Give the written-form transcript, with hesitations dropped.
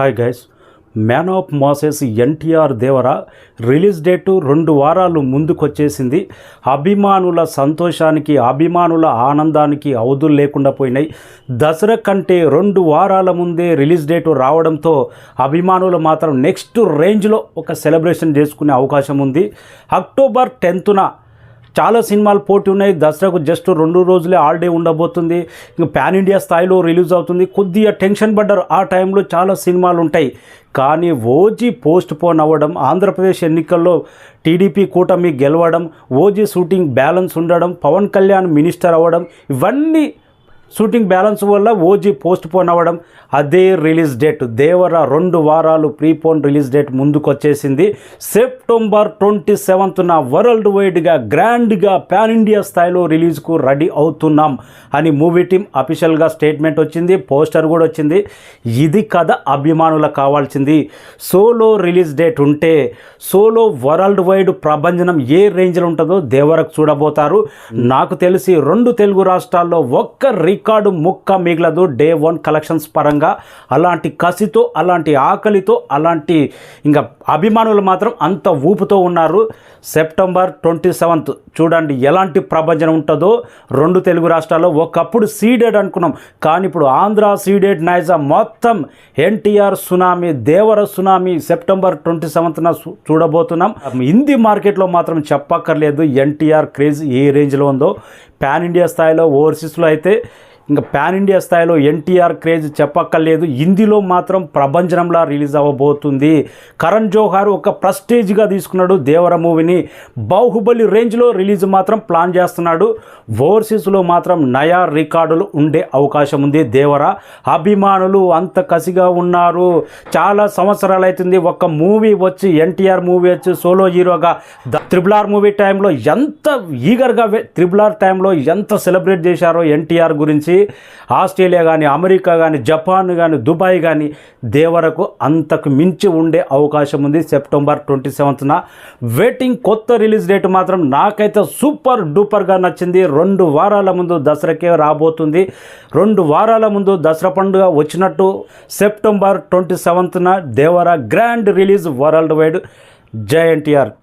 Hi guys, man of masses NTR Devara release date 2 వారాలు ముందుకొచ్చేసింది. అభిమానుల సంతోషానికి, అభిమానుల ఆనందానికి అవధులు లేకుండా పోయినాయి. దసరా కంటే 2 వారాల ముందే రిలీజ్ డేటు రావడంతో అభిమానులు మాత్రం నెక్స్ట్ రేంజ్లో ఒక సెలబ్రేషన్ చేసుకునే అవకాశం ఉంది. అక్టోబర్ 10న చాలా సినిమాలు పోటీ ఉన్నాయి. దసరాకు జస్ట్ 2 రోజులే హాలిడే ఉండబోతుంది. ఇంకా పాన్ ఇండియా స్థాయిలో రిలీజ్ అవుతుంది. కొద్దిగా టెన్షన్ పడ్డారు. ఆ టైంలో చాలా సినిమాలు ఉంటాయి. కానీ ఓజీ పోస్ట్ పోన్ అవ్వడం, ఆంధ్రప్రదేశ్ ఎన్నికల్లో టీడీపీ కూటమి గెలవడం, ఓజీ షూటింగ్ బ్యాలెన్స్ ఉండడం, పవన్ కళ్యాణ్ మినిస్టర్ అవ్వడం, ఇవన్నీ షూటింగ్ బ్యాలెన్స్ వల్ల ఓజీ పోస్ట్ పోన్ అవ్వడం, అదే రిలీజ్ డేట్ దేవరా 2 వారాలు ప్రీపోన్ రిలీజ్ డేట్ ముందుకు వచ్చేసింది. సెప్టెంబర్ 27న వరల్డ్ వైడ్గా గ్రాండ్గా పాన్ ఇండియా స్థాయిలో రిలీజ్కు రెడీ అవుతున్నాం అని మూవీ టీం అఫీషియల్గా స్టేట్మెంట్ వచ్చింది, పోస్టర్ కూడా వచ్చింది. ఇది కథ అభిమానులకు కావాల్సింది. సోలో రిలీజ్ డేట్ ఉంటే సోలో వరల్డ్ వైడ్ ప్రభంజనం ఏ రేంజ్లో ఉంటుందో దేవరకు చూడబోతారు. నాకు తెలిసి 2 తెలుగు రాష్ట్రాల్లో ఒక్క రికార్డు ముక్క మిగలదు డే 1 కలెక్షన్స్ పరంగా. అలాంటి కసితో, అలాంటి ఆకలితో, అలాంటి ఇంకా అభిమానులు మాత్రం అంత ఊపుతో ఉన్నారు. సెప్టెంబర్ 27th చూడండి ఎలాంటి ప్రభంజనం ఉంటుందో. 2 తెలుగు రాష్ట్రాల్లో ఒకప్పుడు సీడెడ్ అనుకున్నాం, కానీ ఇప్పుడు ఆంధ్ర సీడెడ్ నైజా మొత్తం ఎన్టీఆర్ సునామీ, దేవర సునామీ సెప్టెంబర్ 27న చూడబోతున్నాం. హిందీ మార్కెట్లో మాత్రం చెప్పక్కర్లేదు ఎన్టీఆర్ క్రేజ్ ఏ రేంజ్లో ఉందో. పాన్ ఇండియా స్థాయిలో, ఓవర్సీస్లో అయితే ఇంకా పాన్ ఇండియా స్థాయిలో ఎన్టీఆర్ క్రేజ్ చెప్పక్కర్లేదు. హిందీలో మాత్రం ప్రభంజనంలా రిలీజ్ అవ్వబోతుంది. కరణ్ జోహార్ ఒక ప్రెస్టేజ్గా తీసుకున్నాడు దేవర మూవీని. బాహుబలి రేంజ్లో రిలీజ్ మాత్రం ప్లాన్ చేస్తున్నాడు. ఓవర్సీస్లో మాత్రం నయా రికార్డులు ఉండే అవకాశం ఉంది. దేవర అభిమానులు అంత కసిగా ఉన్నారు. చాలా సంవత్సరాలు అవుతుంది ఒక మూవీ వచ్చి, ఎన్టీఆర్ మూవీ వచ్చి సోలో హీరోగా. RRR మూవీ టైంలో ఎంత ఈగర్గా, RRR టైంలో ఎంత సెలబ్రేట్ చేశారో ఎన్టీఆర్ గురించి. ఆస్ట్రేలియా కానీ, అమెరికా కానీ, జపాన్ కానీ, దుబాయ్ కానీ దేవరకు అంతకు మించి ఉండే అవకాశం ఉంది. సెప్టెంబర్ 27న వెయిటింగ్. కొత్త రిలీజ్ డేట్ మాత్రం నాకైతే సూపర్ డూపర్గా నచ్చింది. 2 వారాల ముందు దసరాకే రాబోతుంది. 2 వారాల ముందు దసరా పండుగ వచ్చినట్టు సెప్టెంబర్ 27న దేవర గ్రాండ్ రిలీజ్ వరల్డ్ వైడ్. జై ఎన్టీఆర్.